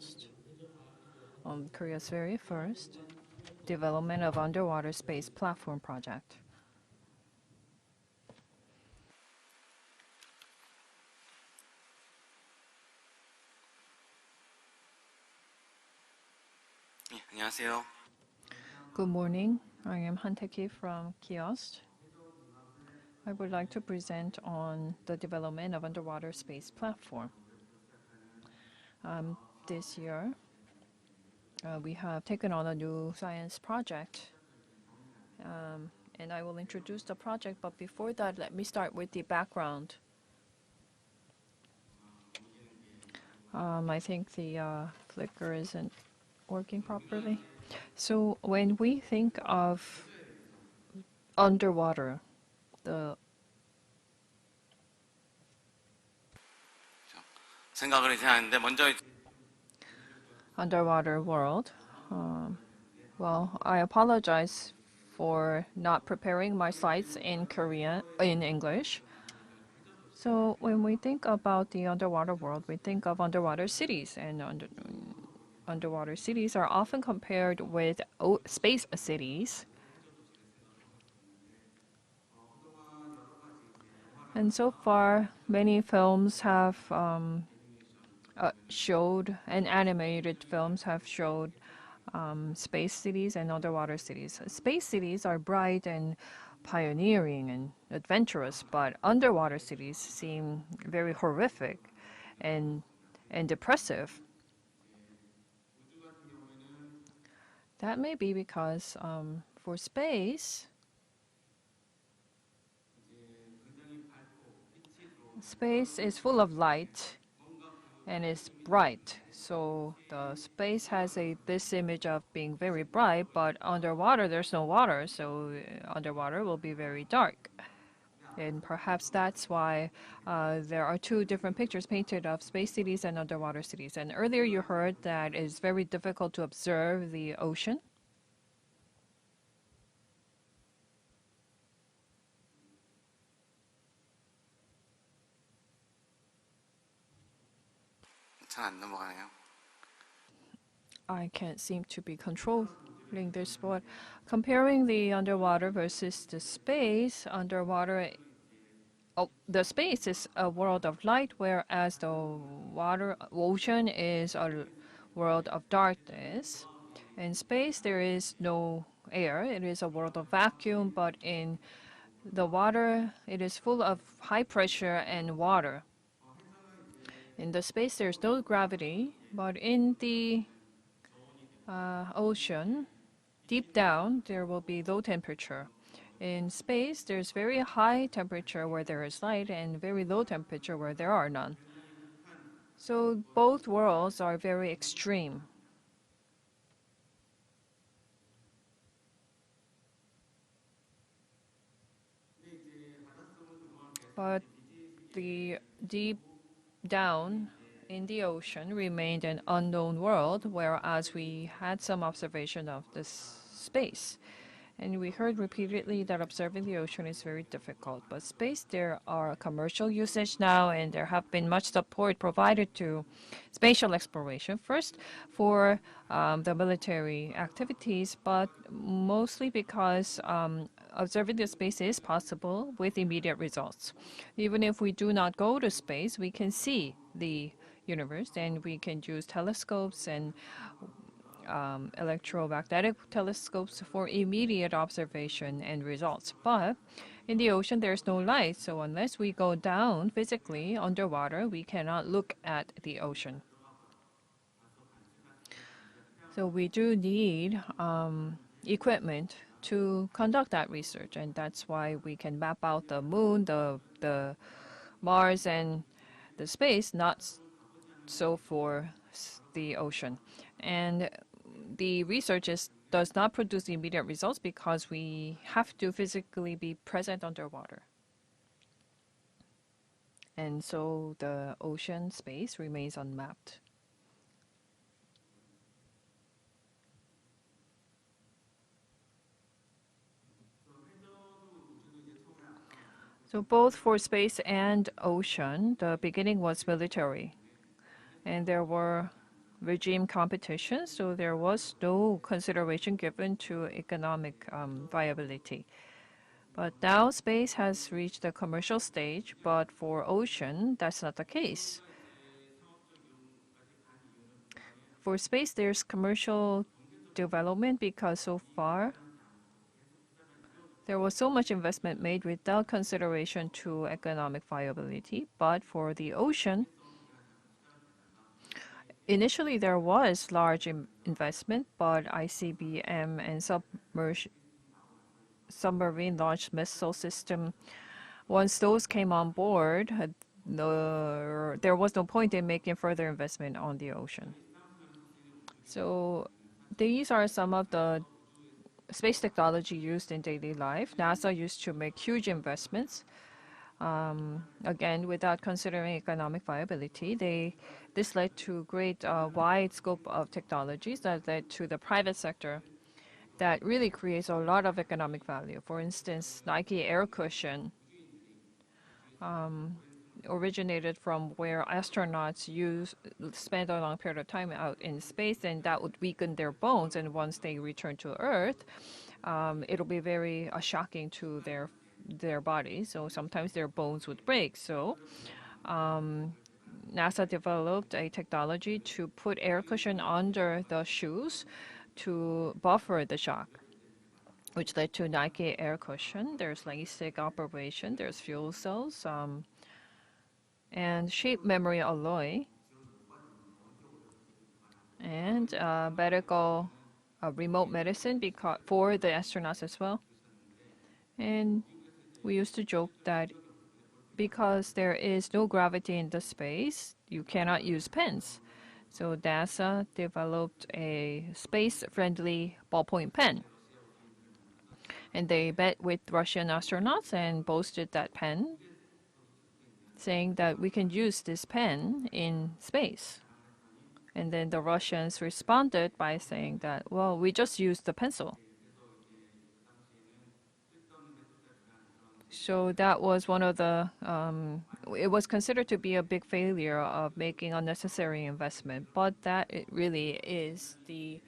KIOST, Korea's very first development of underwater space platform project. 안녕하세요. Good morning. I am Taek Hee from KIOST. I would like to present on the development of underwater space platform. This year, we have taken on a new science project, and I will introduce the project, but before that, let me start with the background. I think the flicker isn't working properly. So when we think of underwater, the 생각을 이제 하는데 먼저 underwater world, well, I apologize for not preparing my slides in English. So when we think about the underwater world, we think of underwater cities, and underwater cities are often compared with space cities. And so far, many films have showed, and animated films have showed space cities and underwater cities. Space cities are bright and pioneering and adventurous, but underwater cities seem very horrific and depressive. That may be because for space is full of light and is bright. So the space has this image of being very bright, but underwater there's no water, so underwater will be very dark. And perhaps that's why there are two different pictures painted of space cities and underwater cities. And earlier you heard that it's very difficult to observe the ocean. 잘 안 넘어가네요. I can't seem to be controlling this, but comparing the underwater versus the space, the space is a world of light, whereas the ocean is a world of darkness. In space, there is no air. It is a world of vacuum, but in the water, it is full of high pressure and water. In the space, there's no gravity, but in the ocean, deep down, there will be low temperature. In space, there's very high temperature where there is light and very low temperature where there are none. So both worlds are very extreme. But the deep down in the ocean remained an unknown world, whereas we had some observation of this space. And we heard repeatedly that observing the ocean is very difficult. But space, there are commercial usage now, and there have been much support provided to spatial exploration. First, for the military activities, but mostly because observing the space is possible with immediate results. Even if we do not go to space, we can see the universe, and we can use telescopes and electromagnetic telescopes for immediate observation and results. But in the ocean, there's no light, so unless we go down physically underwater, we cannot look at the ocean. So we do need equipment to conduct that research, and that's why we can map out the moon, the Mars, and the space, not so for the ocean. And the research does not produce immediate results because we have to physically be present underwater. And so the ocean space remains unmapped. So both for space and ocean, the beginning was military. And there were regime competition, so there was no consideration given to economic viability. But now space has reached the commercial stage, but for ocean, that's not the case. For space, there's commercial development because so far there was so much investment made without consideration to economic viability. But for the ocean, initially there was large investment, but ICBM and submarine launched missile system, once those came on board, there was no point in making further investment on the ocean. So these are some of the space technology used in daily life. NASA used to make huge investments, again, without considering economic viability. This led to great wide scope of technologies that led to the private sector that really creates a lot of economic value. For instance, Nike air cushion originated from where astronauts spend a long period of time out in space, and that would weaken their bones. And once they return to Earth, it'll be very shocking to their bodies. So sometimes their bones would break. So NASA developed a technology to put air cushion under the shoes to buffer the shock, which led to Nike air cushion. There's LASIK operation. There's fuel cells. And shape memory alloy, and medical remote medicine for the astronauts as well. And we used to joke that because there is no gravity in the space, you cannot use pens. So NASA developed a space-friendly ballpoint pen. And they met with Russian astronauts and boasted that pen, saying that we can use this pen in space. And then the Russians responded by saying that, well, we just used the pencil. So that was one of the, it was considered to be a big failure of making unnecessary investment, but that it really is the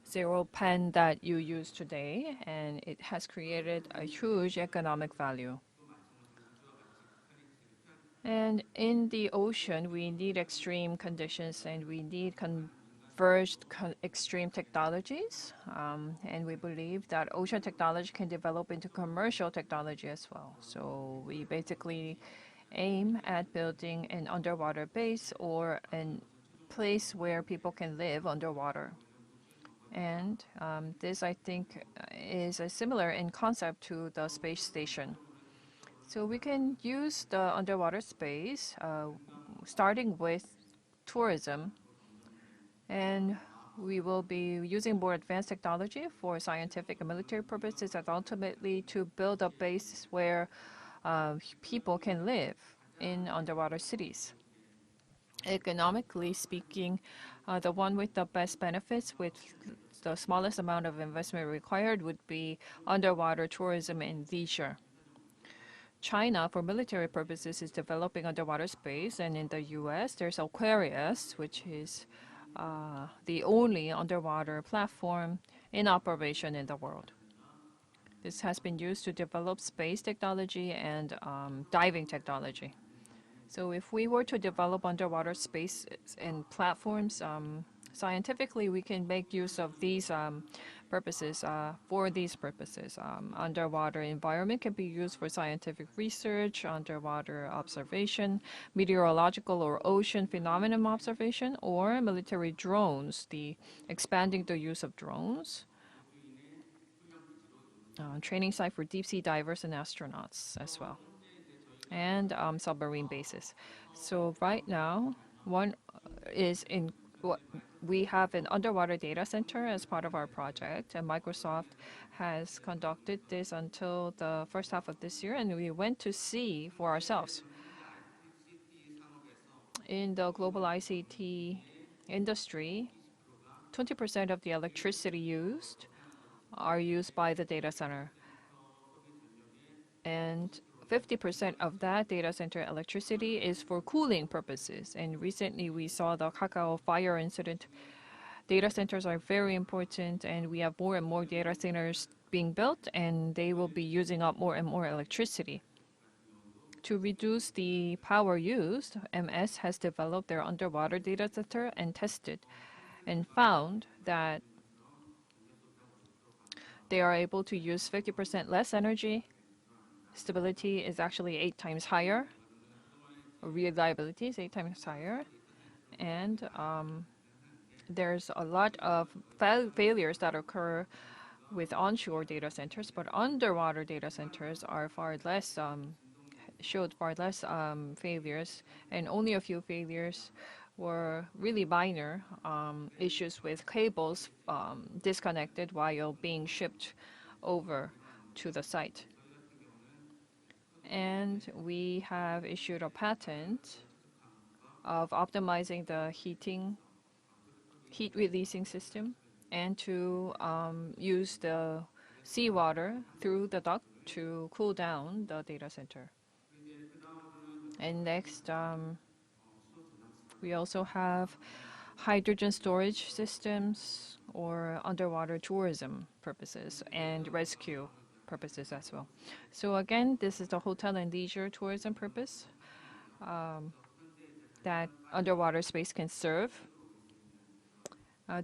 zero pen that you use today, and it has created a huge economic value. And in the ocean, we need extreme conditions and we need converged extreme technologies. And we believe that ocean technology can develop into commercial technology as well. So we basically aim at building an underwater base or a place where people can live underwater. And this, I think, is similar in concept to the space station. So we can use the underwater space, starting with tourism, and we will be using more advanced technology for scientific and military purposes, and ultimately to build a base where people can live in underwater cities. Economically speaking, the one with the best benefits with the smallest amount of investment required would be underwater tourism and leisure. China, for military purposes, is developing underwater space, and in the US, there's Aquarius, which is the only underwater platform in operation in the world. This has been used to develop space technology and diving technology. So if we were to develop underwater space and platforms, scientifically, we can make use of these purposes for these purposes. Underwater environment can be used for scientific research, underwater observation, meteorological or ocean phenomenon observation, or military drones, expanding the use of drones. Training site for deep sea divers and astronauts as well, and submarine bases. So right now, one is in we have an underwater data center as part of our project, and Microsoft has conducted this until the first half of this year, and we went to see for ourselves. In the global ICT industry, 20% of the electricity used are used by the data center, and 50% of that data center electricity is for cooling purposes. And recently we saw the Kakao fire incident. Data centers are very important, and we have more and more data centers being built, and they will be using up more and more electricity. To reduce the power used, MS has developed their underwater data center and tested and found that they are able to use 50% less energy. Stability is actually 8 times higher. Reliability is 8 times higher. And there's a lot of failures that occur with onshore data centers, but underwater data centers are far less showed far less failures, and only a few failures were really minor issues with cables disconnected while being shipped over to the site. And we have issued a patent of optimizing the heat releasing system and to use the seawater through the duct to cool down the data center. And next, we also have hydrogen storage systems or underwater tourism purposes and rescue purposes as well. So again, this is the hotel and leisure tourism purpose that underwater space can serve.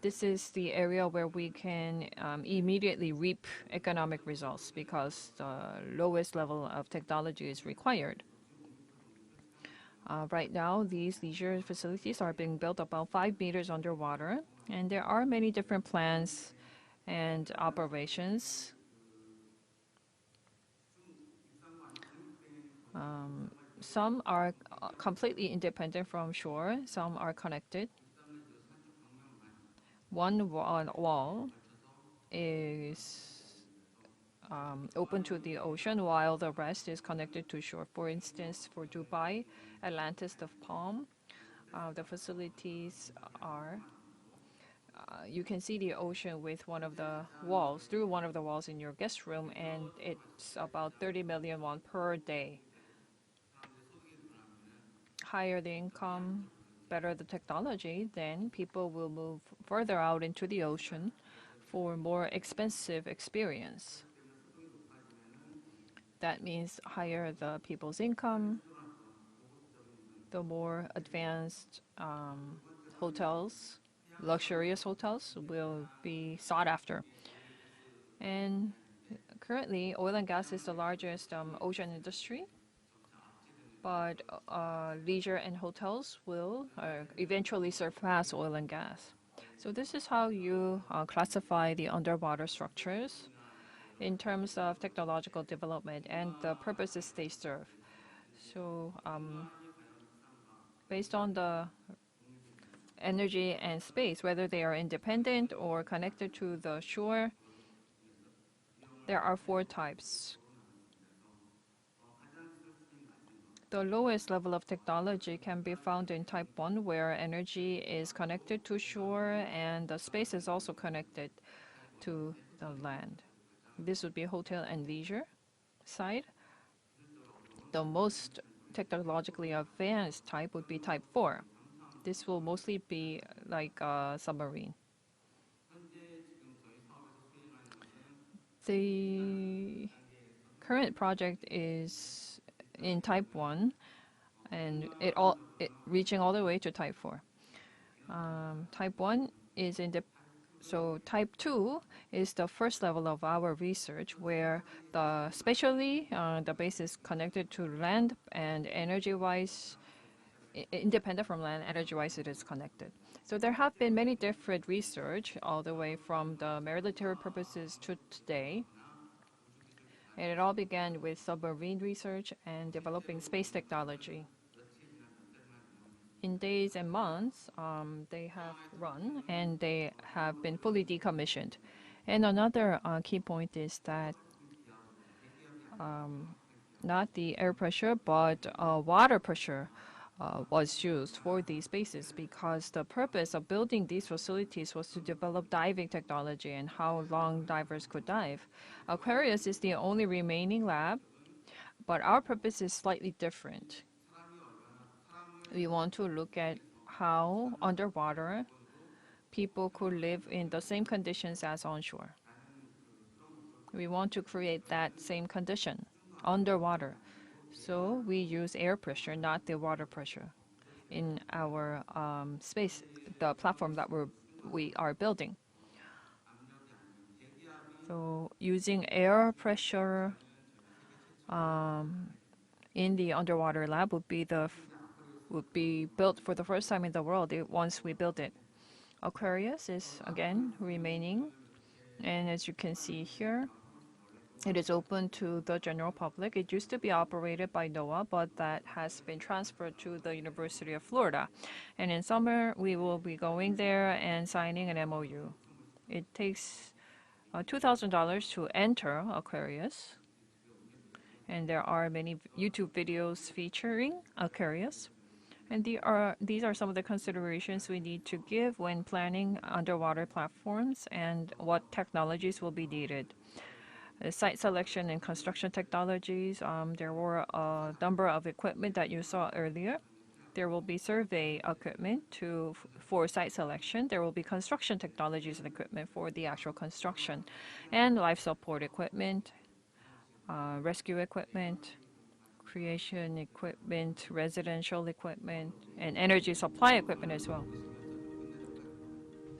This is the area where we can immediately reap economic results because the lowest level of technology is required. Right now, these leisure facilities are being built about 5 meters underwater, and there are many different plans and operations. Some are completely independent from shore, some are connected. One wall is open to the ocean while the rest is connected to shore. For instance, for Dubai, Atlantis, the Palm, the facilities are, you can see the ocean with one of the walls, through one of the walls in your guest room, and it's about 30 million won per day. Higher the income, better the technology, then people will move further out into the ocean for more expensive experience. That means higher the people's income, the more advanced hotels, luxurious hotels will be sought after. And currently, oil and gas is the largest ocean industry, but leisure and hotels will eventually surpass oil and gas. So this is how you classify the underwater structures in terms of technological development and the purposes they serve. So based on the energy and space, whether they are independent or connected to the shore, there are 4 types. The lowest level of technology can be found in type 1, where energy is connected to shore and the space is also connected to the land. This would be hotel and leisure side. The most technologically advanced type would be type 4. This will mostly be like a submarine. The current project is in type 1 and it reaching all the way to type 4. Type 1 is in the So type 2 is the first level of our research where spatially the base is connected to land and energy-wise, independent from land, energy-wise it is connected. So there have been many different research all the way from the military purposes to today. And it all began with submarine research and developing space technology. In days and months, they have run and they have been fully decommissioned. And another key point is that not the air pressure, but water pressure was used for these bases because the purpose of building these facilities was to develop diving technology and how long divers could dive. Aquarius is the only remaining lab But our purpose is slightly different. We want to look at how underwater people could live in the same conditions as onshore. We want to create that same condition underwater. So we use air pressure, not the water pressure, in our space, the platform that we are building. So using air pressure in the underwater lab would be built for the first time in the world once we build it. Aquarius is again remaining, and as you can see here, it is open to the general public. It used to be operated by NOAA, but that has been transferred to the University of Florida. And in summer, we will be going there and signing an MOU. It takes $2,000 to enter Aquarius. And there are many YouTube videos featuring Aquarius. And these are some of the considerations we need to give when planning underwater platforms and what technologies will be needed. Site selection and construction technologies. There were a number of equipment that you saw earlier. There will be survey equipment for site selection. There will be construction technologies and equipment for the actual construction, and life support equipment, rescue equipment, creation equipment, residential equipment, and energy supply equipment as well.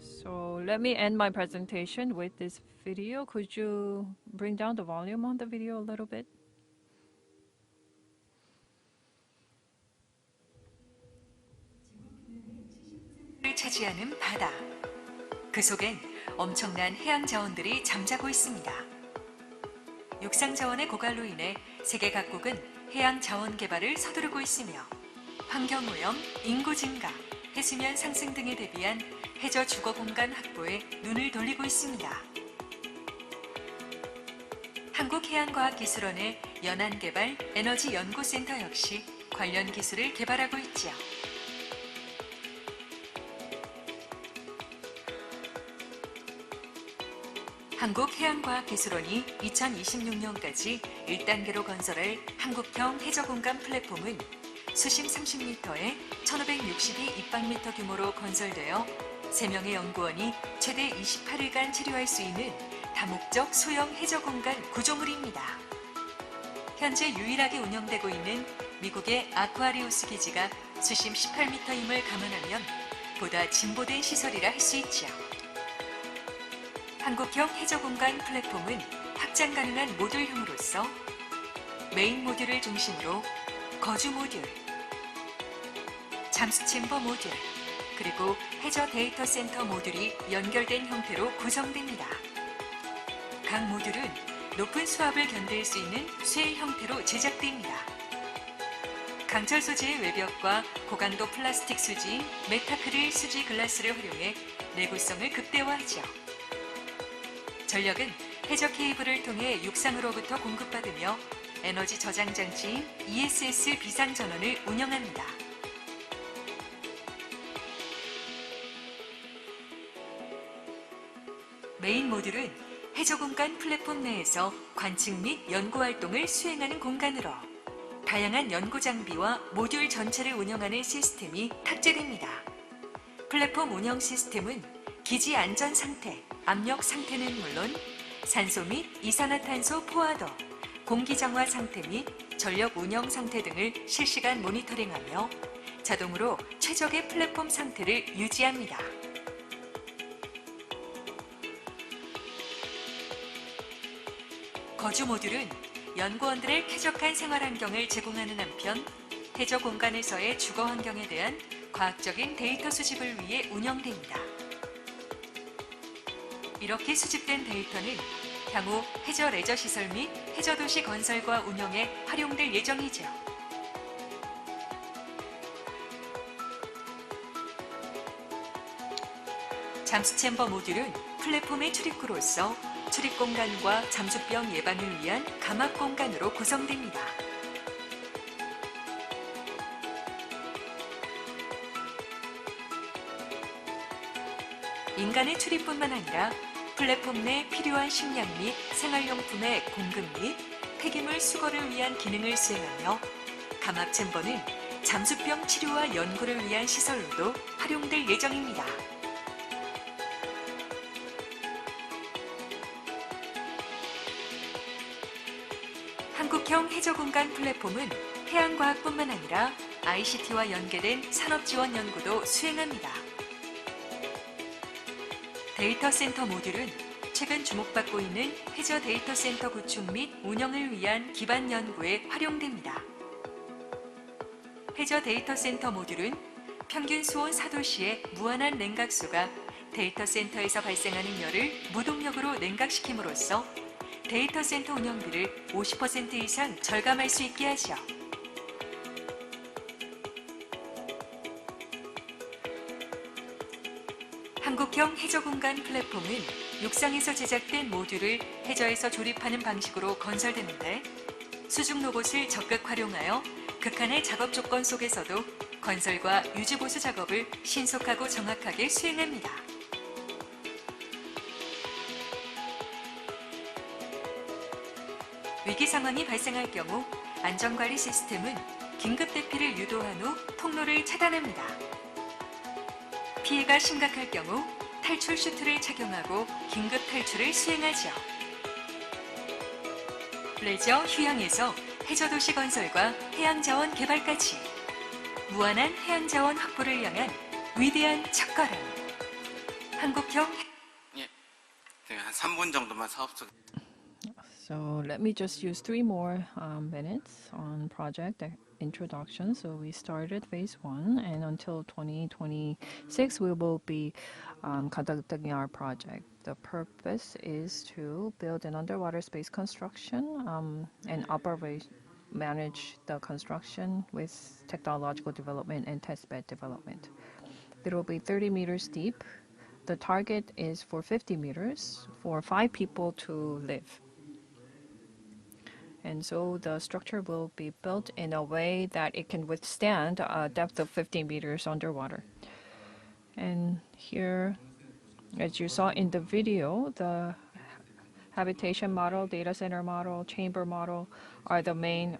So let me end my presentation with this video. Could you bring down the volume on the video a little bit? 차지하는 바다. 그 속엔 엄청난 해양 자원들이 잠자고 있습니다. 육상 자원의 고갈로 인해 세계 각국은 해양 자원 개발을 서두르고 있으며 환경 오염, 인구 증가, 해수면 상승 등에 대비한 해저 주거 공간 확보에 눈을 돌리고 있습니다. 한국해양과학기술원의 연안개발 에너지연구센터 역시 관련 기술을 개발하고 있지요. 한국해양과학기술원이 2026년까지 1단계로 건설할 한국형 해저공간 플랫폼은 수심 30m에 1562 입방미터 규모로 건설되어 3명의 연구원이 최대 28일간 체류할 수 있는 다목적 소형 해저공간 구조물입니다. 현재 유일하게 운영되고 있는 미국의 아쿠아리우스 기지가 수심 18m임을 감안하면 보다 진보된 시설이라 할 수 있죠. 한국형 해저공간 플랫폼은 확장 가능한 모듈형으로서 메인 모듈을 중심으로 거주 모듈, 잠수 챔버 모듈, 그리고 해저 데이터 센터 모듈이 연결된 형태로 구성됩니다. 각 모듈은 높은 수압을 견딜 수 있는 쇠 형태로 제작됩니다. 강철 소재의 외벽과 고강도 플라스틱 수지인 메타크릴 수지 글라스를 활용해 내구성을 극대화하죠. 전력은 해저 케이블을 통해 육상으로부터 공급받으며 에너지 저장 장치인 ESS 비상전원을 운영합니다. 메인 모듈은 해저공간 플랫폼 내에서 관측 및 연구 활동을 수행하는 공간으로 다양한 연구 장비와 모듈 전체를 운영하는 시스템이 탑재됩니다. 플랫폼 운영 시스템은 기지 안전 상태, 압력 상태는 물론 산소 및 이산화탄소 포화도, 공기 정화 상태 및 전력 운영 상태 등을 실시간 모니터링하며 자동으로 최적의 플랫폼 상태를 유지합니다. 거주 모듈은 연구원들의 쾌적한 생활 환경을 제공하는 한편 해저 공간에서의 주거 환경에 대한 과학적인 데이터 수집을 위해 운영됩니다. 이렇게 수집된 데이터는 향후 해저 레저 시설 및 해저 도시 건설과 운영에 활용될 예정이죠. 잠수 챔버 모듈은 플랫폼의 출입구로서 출입 공간과 잠수병 예방을 위한 감압 공간으로 구성됩니다. 인간의 출입뿐만 아니라 플랫폼 내 필요한 식량 및 생활용품의 공급 및 폐기물 수거를 위한 기능을 수행하며 감압 챔버는 잠수병 치료와 연구를 위한 시설로도 활용될 예정입니다. 한국형 해저공간 플랫폼은 해양과학뿐만 아니라 ICT와 연계된 산업지원 연구도 수행합니다. 데이터 센터 모듈은 최근 주목받고 있는 해저 데이터 센터 구축 및 운영을 위한 기반 연구에 활용됩니다. 해저 데이터 센터 모듈은 평균 수온 4도씨의 무한한 냉각수가 데이터 센터에서 발생하는 열을 무동력으로 냉각시킴으로써 데이터 센터 운영비를 50% 이상 절감할 수 있게 하죠. 한국형 해저공간 플랫폼은 육상에서 제작된 모듈을 해저에서 조립하는 방식으로 건설되는데 수중 로봇을 적극 활용하여 극한의 작업 조건 속에서도 건설과 유지보수 작업을 신속하고 정확하게 수행합니다. 위기 상황이 발생할 경우 안전관리 시스템은 긴급 대피를 유도한 후 통로를 차단합니다. 피해가 심각할 경우 탈출 슈트를 착용하고 긴급 탈출을 수행하죠. 레저 휴양에서 해저도시 건설과 해양자원 개발까지 무한한 해양자원 확보를 향한 위대한 첫걸음. 한국형 예, 제가 한 3분 정도만 사업 속 So let me just use 3 more minutes on project introduction. So we started phase 1, and until 2026 we will be conducting our project. The purpose is to build an underwater space construction and manage the construction with technological development and testbed development. It will be 30 meters deep. The target is for 50 meters for 5 people to live. And so the structure will be built in a way that it can withstand a depth of 50 meters underwater. And here, as you saw in the video, the habitation model, data center model, chamber model are the main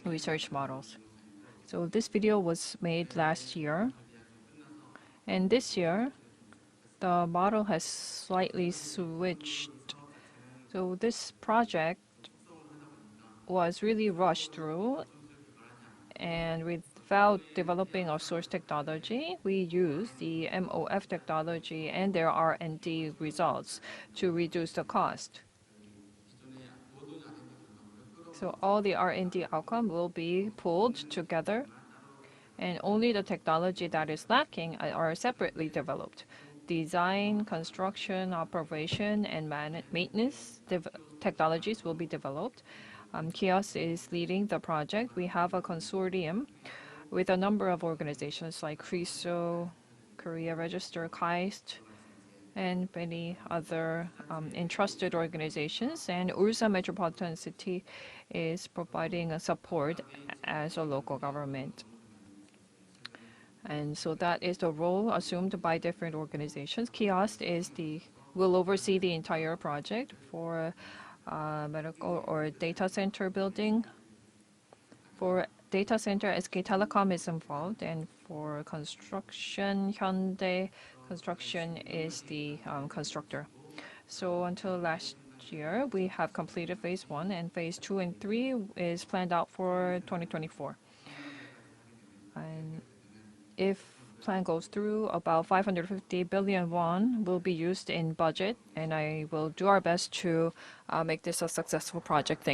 research models. So this video was made last year. And this year, the model has slightly switched. So this project was really rushed through, and without developing our source technology, we used the MOF technology and their R&D results to reduce the cost. So all the R&D outcome will be pulled together, and only the technology that is lacking are separately developed. Design, construction, operation, and maintenance technologies will be developed. KIOST is leading the project. We have a consortium with a number of organizations like CRISO, Korea Register, KIOST, and many other entrusted organizations. And Ulsan Metropolitan City is providing a support as a local government. And so that is the role assumed by different organizations. KIOST will oversee the entire project for medical or data center building. For data center, SK Telecom is involved, and for construction, Hyundai Construction is the constructor. So until last year, we have completed phase 1, and phase 2 and 3 is planned out for 2024. And if plan goes through, about 550 billion won will be used in budget, and I will do our best to make this a successful project. Thank you.